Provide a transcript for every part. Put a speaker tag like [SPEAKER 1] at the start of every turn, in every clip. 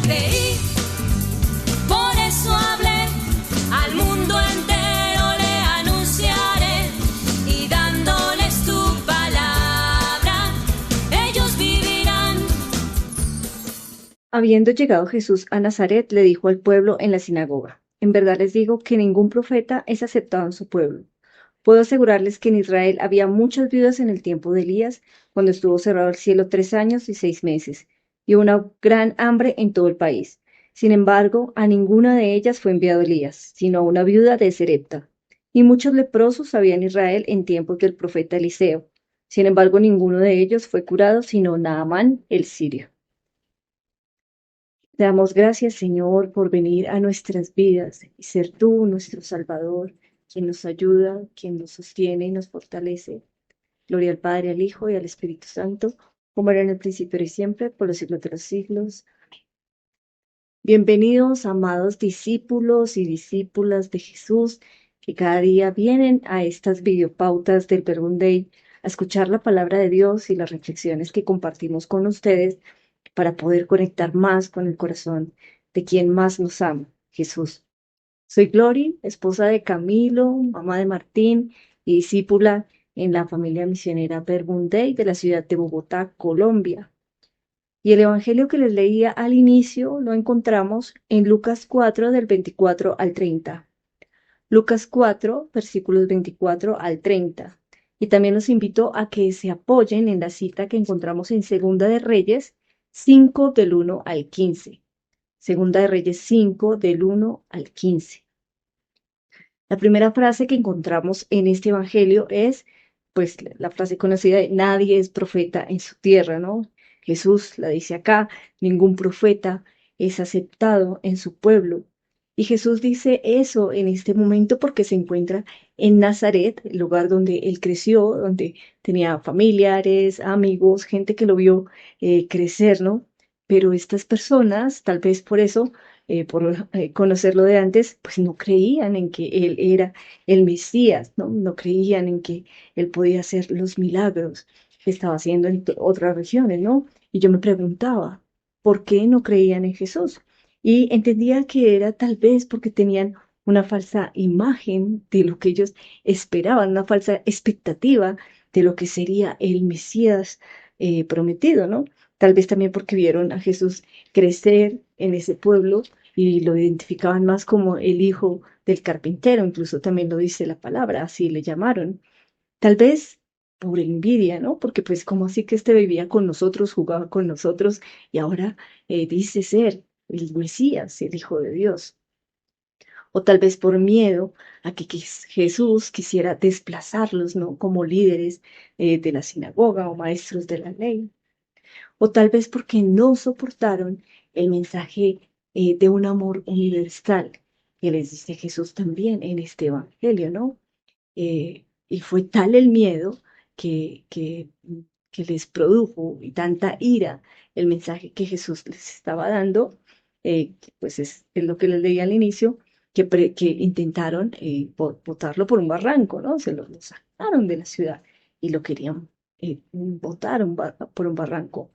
[SPEAKER 1] creí, por eso hablé, al mundo entero le anunciaré, y dándoles tu palabra, ellos vivirán.
[SPEAKER 2] Habiendo llegado Jesús a Nazaret, le dijo al pueblo en la sinagoga: En verdad les digo que ningún profeta es aceptado en su pueblo. Puedo asegurarles que en Israel había muchas viudas en el tiempo de Elías, cuando estuvo cerrado el cielo 3 años y 6 meses, y hubo una gran hambre en todo el país. Sin embargo, a ninguna de ellas fue enviado Elías, sino a una viuda de Serepta. Y muchos leprosos había en Israel en tiempos del profeta Eliseo. Sin embargo, ninguno de ellos fue curado, sino Naamán el sirio. Te damos gracias, Señor, por venir a nuestras vidas y ser tú nuestro Salvador, quien nos ayuda, quien nos sostiene y nos fortalece. Gloria al Padre, al Hijo y al Espíritu Santo, como era en el principio y siempre, por los siglos de los siglos. Bienvenidos, amados discípulos y discípulas de Jesús, que cada día vienen a estas videopautas del Verbum Dei a escuchar la palabra de Dios y las reflexiones que compartimos con ustedes para poder conectar más con el corazón de quien más nos ama, Jesús. Soy Glory, esposa de Camilo, mamá de Martín y discípula en la familia misionera Verbum Dei de la ciudad de Bogotá, Colombia. Y el evangelio que les leía al inicio lo encontramos en Lucas 4 del 24 al 30. Lucas 4, versículos 24 al 30. Y también los invito a que se apoyen en la cita que encontramos en Segunda de Reyes 5 del 1 al 15. Segunda de Reyes 5 del 1 al 15. La primera frase que encontramos en este evangelio es, pues, la frase conocida de nadie es profeta en su tierra, ¿no? Jesús la dice acá, ningún profeta es aceptado en su pueblo. Y Jesús dice eso en este momento porque se encuentra en Nazaret, el lugar donde él creció, donde tenía familiares, amigos, gente que lo vio crecer, ¿no? Pero estas personas, tal vez por eso, por conocerlo de antes, pues no creían en que él era el Mesías, ¿no? No creían en que él podía hacer los milagros que estaba haciendo en otras regiones, ¿no? Y yo me preguntaba, ¿por qué no creían en Jesús? Y entendía que era tal vez porque tenían una falsa imagen de lo que ellos esperaban, una falsa expectativa de lo que sería el Mesías prometido, ¿no? Tal vez también porque vieron a Jesús crecer en ese pueblo y lo identificaban más como el hijo del carpintero, incluso también lo dice la palabra, así le llamaron. Tal vez por envidia, ¿no? Porque pues como así que este vivía con nosotros, jugaba con nosotros y ahora dice ser el Mesías, el Hijo de Dios. O tal vez por miedo a que Jesús quisiera desplazarlos, ¿no? Como líderes de la sinagoga o maestros de la ley. O tal vez porque no soportaron el mensaje de un amor universal que les dice Jesús también en este evangelio, ¿no? Y fue tal el miedo que les produjo y tanta ira el mensaje que Jesús les estaba dando, pues es lo que les leí al inicio, que intentaron botarlo por un barranco, ¿no? Lo sacaron de la ciudad y lo querían botar por un barranco.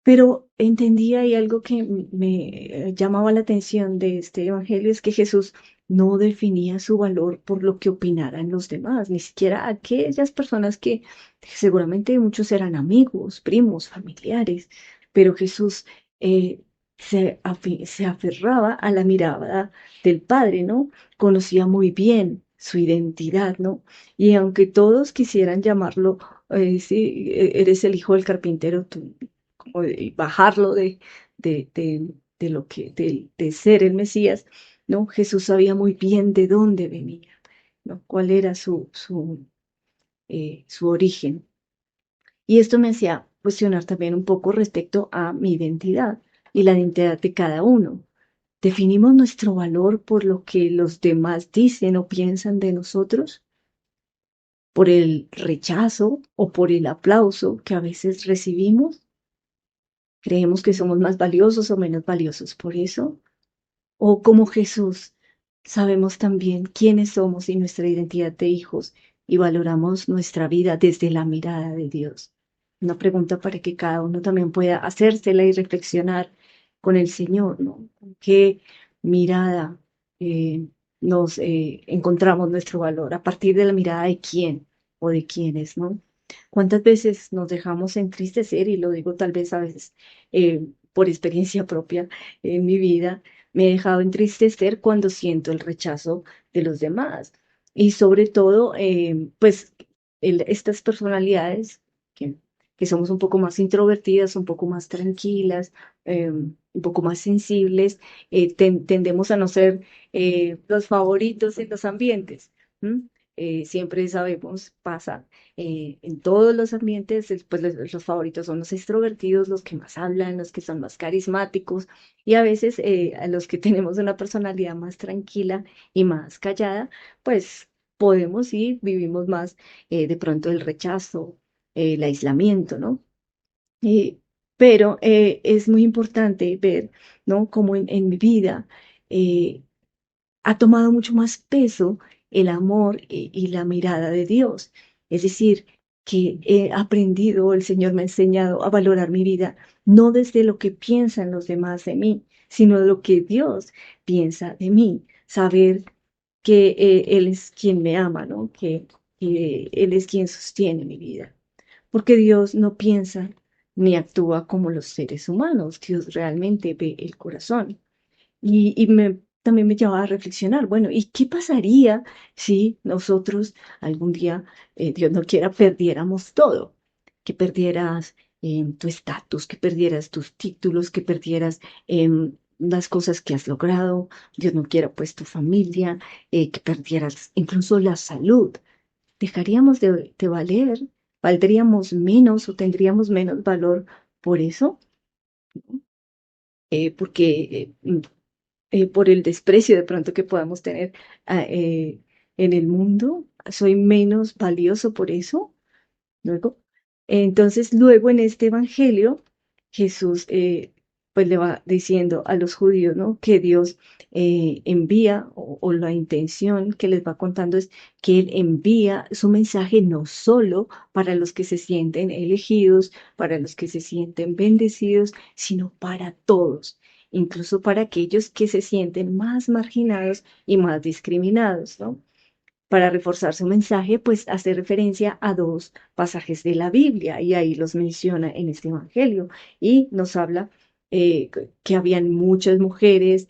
[SPEAKER 2] Pero entendía y algo que me llamaba la atención de este evangelio es que Jesús no definía su valor por lo que opinaran los demás, ni siquiera aquellas personas que seguramente muchos eran amigos, primos, familiares, pero Jesús se aferraba a la mirada del Padre, ¿no? Conocía muy bien su identidad, ¿no? Y aunque todos quisieran llamarlo, sí, eres el hijo del carpintero, tú como bajarlo de lo que, de ser el Mesías, ¿no? Jesús sabía muy bien de dónde venía, ¿no? Cuál era su origen. Y esto me hacía cuestionar también un poco respecto a mi identidad y la identidad de cada uno. ¿Definimos nuestro valor por lo que los demás dicen o piensan de nosotros? ¿Por el rechazo o por el aplauso que a veces recibimos? ¿Creemos que somos más valiosos o menos valiosos por eso? ¿O como Jesús, sabemos también quiénes somos y nuestra identidad de hijos y valoramos nuestra vida desde la mirada de Dios? Una pregunta para que cada uno también pueda hacérsela y reflexionar con el Señor, ¿no? ¿Con qué mirada eh, nos encontramos nuestro valor? ¿A partir de la mirada de quién o de quiénes, ¿no? ¿Cuántas veces nos dejamos entristecer? Y lo digo tal vez a veces por experiencia propia en mi vida, me he dejado entristecer cuando siento el rechazo de los demás. Y sobre todo, pues, estas personalidades que, que somos un poco más introvertidas, un poco más tranquilas, un poco más sensibles, tendemos a no ser los favoritos en los ambientes. ¿M? Siempre sabemos, pasa en todos los ambientes, pues los favoritos son los extrovertidos, los que más hablan, los que son más carismáticos y a veces a los que tenemos una personalidad más tranquila y más callada, pues podemos y vivimos más de pronto el rechazo, el aislamiento, ¿no? Eh, pero es muy importante ver, ¿no? Como en mi vida eh, ha tomado mucho más peso el amor y la mirada de Dios. Es decir, que he aprendido, el Señor me ha enseñado a valorar mi vida, no desde lo que piensan los demás de mí, sino lo que Dios piensa de mí. Saber que Él es quien me ama, ¿no? Que Él es quien sostiene mi vida. Porque Dios no piensa ni actúa como los seres humanos. Dios realmente ve el corazón. También me llevaba a reflexionar, bueno, ¿y qué pasaría si nosotros algún día, Dios no quiera, perdiéramos todo? Que perdieras tu estatus, que perdieras tus títulos, que perdieras las cosas que has logrado, Dios no quiera, pues tu familia, que perdieras incluso la salud. ¿Dejaríamos de valer? ¿Valdríamos menos o tendríamos menos valor por eso? Porque por el desprecio de pronto que podamos tener ah, en el mundo, soy menos valioso por eso. Luego, luego en este evangelio, Jesús pues le va diciendo a los judíos, ¿no? Que Dios envía o la intención que les va contando es que Él envía su mensaje no solo para los que se sienten elegidos, para los que se sienten bendecidos, sino para todos, incluso para aquellos que se sienten más marginados y más discriminados, ¿no? Para reforzar su mensaje, pues hace referencia a dos pasajes de la Biblia y ahí los menciona en este Evangelio y nos habla que habían muchas mujeres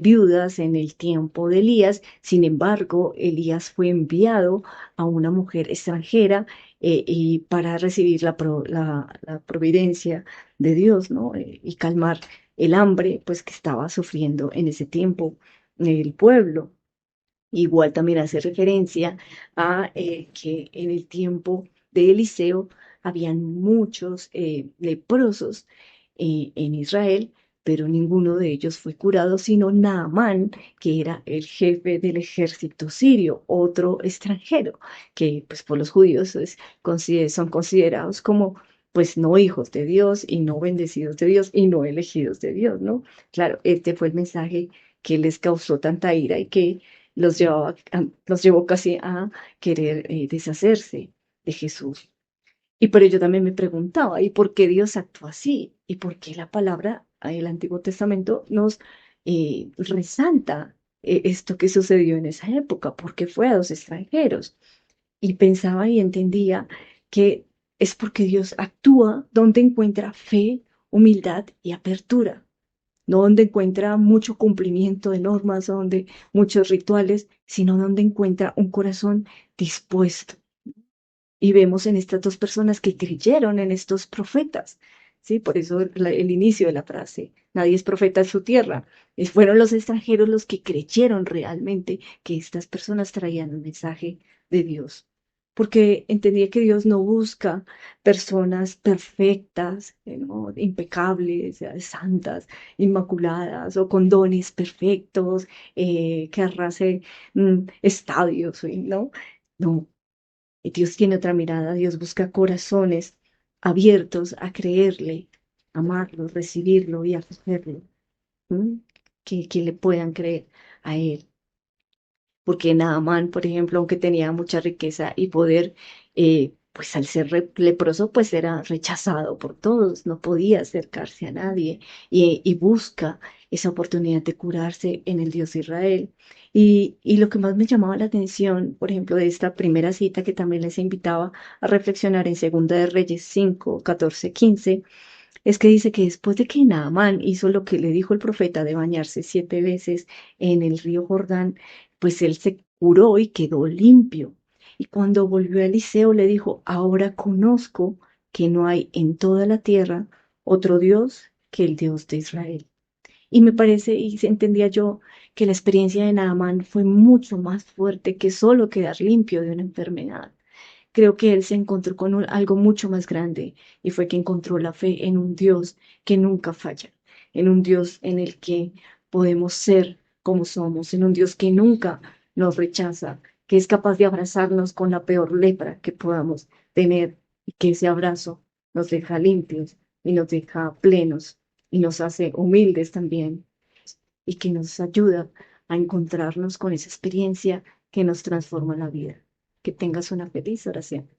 [SPEAKER 2] viudas en el tiempo de Elías. Sin embargo, Elías fue enviado a una mujer extranjera y para recibir la providencia de Dios, ¿no? Y calmar el hambre, pues que estaba sufriendo en ese tiempo el pueblo. Igual también hace referencia a que en el tiempo de Eliseo habían muchos leprosos en Israel, pero ninguno de ellos fue curado, sino Naamán, que era el jefe del ejército sirio, otro extranjero, que pues por los judíos son considerados como pues no hijos de Dios y no bendecidos de Dios y no elegidos de Dios, ¿no? Claro, este fue el mensaje que les causó tanta ira y que los llevó casi a querer deshacerse de Jesús. Y por ello también me preguntaba, ¿y por qué Dios actuó así? ¿Y por qué la palabra del Antiguo Testamento nos resalta esto que sucedió en esa época? ¿Por qué fue a los extranjeros? Y pensaba y entendía que es porque Dios actúa donde encuentra fe, humildad y apertura, no donde encuentra mucho cumplimiento de normas, donde muchos rituales, sino donde encuentra un corazón dispuesto. Y vemos en estas dos personas que creyeron en estos profetas, ¿sí? Por eso el inicio de la frase, nadie es profeta en su tierra. Fueron los extranjeros los que creyeron realmente que estas personas traían un mensaje de Dios. Porque entendía que Dios no busca personas perfectas, ¿no? Impecables, santas, inmaculadas o con dones perfectos, que arrase estadios, ¿no? No, y Dios tiene otra mirada, Dios busca corazones abiertos a creerle, amarlo, recibirlo y acogerlo, ¿m? Que le puedan creer a Él. Porque Naamán, por ejemplo, aunque tenía mucha riqueza y poder, pues al ser leproso, pues era rechazado por todos, no podía acercarse a nadie y busca esa oportunidad de curarse en el Dios de Israel. Y lo que más me llamaba la atención, por ejemplo, de esta primera cita que también les invitaba a reflexionar en Segunda de Reyes 5 14 15 es que dice que después de que Naamán hizo lo que le dijo el profeta de bañarse 7 veces en el río Jordán, pues él se curó y quedó limpio. Y cuando volvió a Eliseo le dijo, ahora conozco que no hay en toda la tierra otro Dios que el Dios de Israel. Y me parece, y entendía yo, que la experiencia de Naamán fue mucho más fuerte que solo quedar limpio de una enfermedad. Creo que él se encontró con algo mucho más grande y fue que encontró la fe en un Dios que nunca falla, en un Dios en el que podemos ser como somos, en un Dios que nunca nos rechaza, que es capaz de abrazarnos con la peor lepra que podamos tener y que ese abrazo nos deja limpios y nos deja plenos y nos hace humildes también y que nos ayuda a encontrarnos con esa experiencia que nos transforma la vida. Que tengas una feliz oración.